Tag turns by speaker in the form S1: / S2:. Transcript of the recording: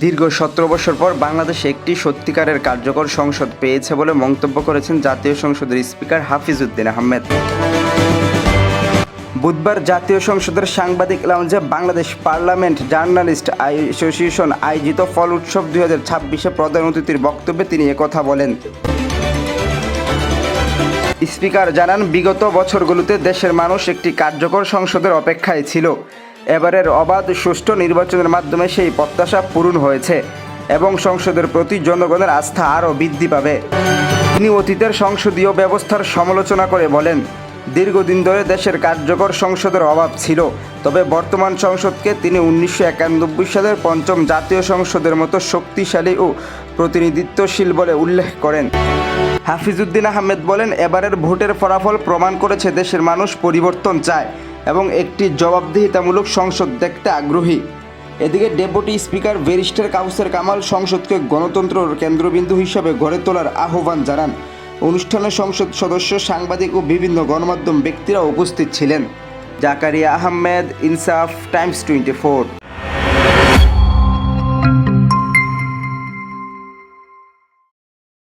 S1: দীর্ঘ 17 বছর পর বাংলাদেশে একটি সত্যিকারের কার্যকর সংসদ পেয়েছে বলে মন্তব্য করেছেন জাতীয় সংসদের স্পিকার হাফিজ উদ্দিন আহমেদ। বুধবার জাতীয় সংসদের সাংবাদিক লাউঞ্জে বাংলাদেশ পার্লামেন্ট জার্নালিস্ট অ্যাসোসিয়েশন আয়োজিত ফল উৎসব 2026-এ প্রধান অতিথির বক্তব্যে তিনি একথা বলেন। স্পিকার জানান, বিগত বছরগুলোতে দেশের মানুষ একটি কার্যকর সংসদের অপেক্ষায় ছিল। এবারের অবাধ সুষ্ঠু নির্বাচনের মাধ্যমে সেই প্রত্যাশা পূরণ হয়েছে এবং সংসদের প্রতি জনগণের আস্থা আরও বৃদ্ধি পাবে। তিনি অতীতের সংসদীয় ব্যবস্থার সমালোচনা করে বলেন, দীর্ঘদিন ধরে দেশের কার্যকর সংসদের অভাব ছিল, তবে বর্তমান সংসদকে তিনি 1991 সালের পঞ্চম জাতীয় সংসদের মতো শক্তিশালী ও প্রতিনিধিত্বশীল বলে উল্লেখ করেন। হাফিজ উদ্দিন আহমেদ বলেন, এবারের ভোটের ফলাফল প্রমাণ করেছে দেশের মানুষ পরিবর্তন চায় এবং একটি জবাবদিহিতামূলক সংসদ দেখতে আগ্রহী। এদিকে ডেপুটি স্পিকার ব্যারিস্টার কাউসার কামাল সংসদকে গণতন্ত্রের কেন্দ্রবিন্দু হিসেবে গড়ে তোলার আহ্বান জানান। অনুষ্ঠানে সংসদ সদস্য, সাংবাদিক ও বিভিন্ন গণমাধ্যম ব্যক্তিরা উপস্থিত ছিলেন। জাকারিয়া আহমেদ, ইনসাফ, টাইমস 24।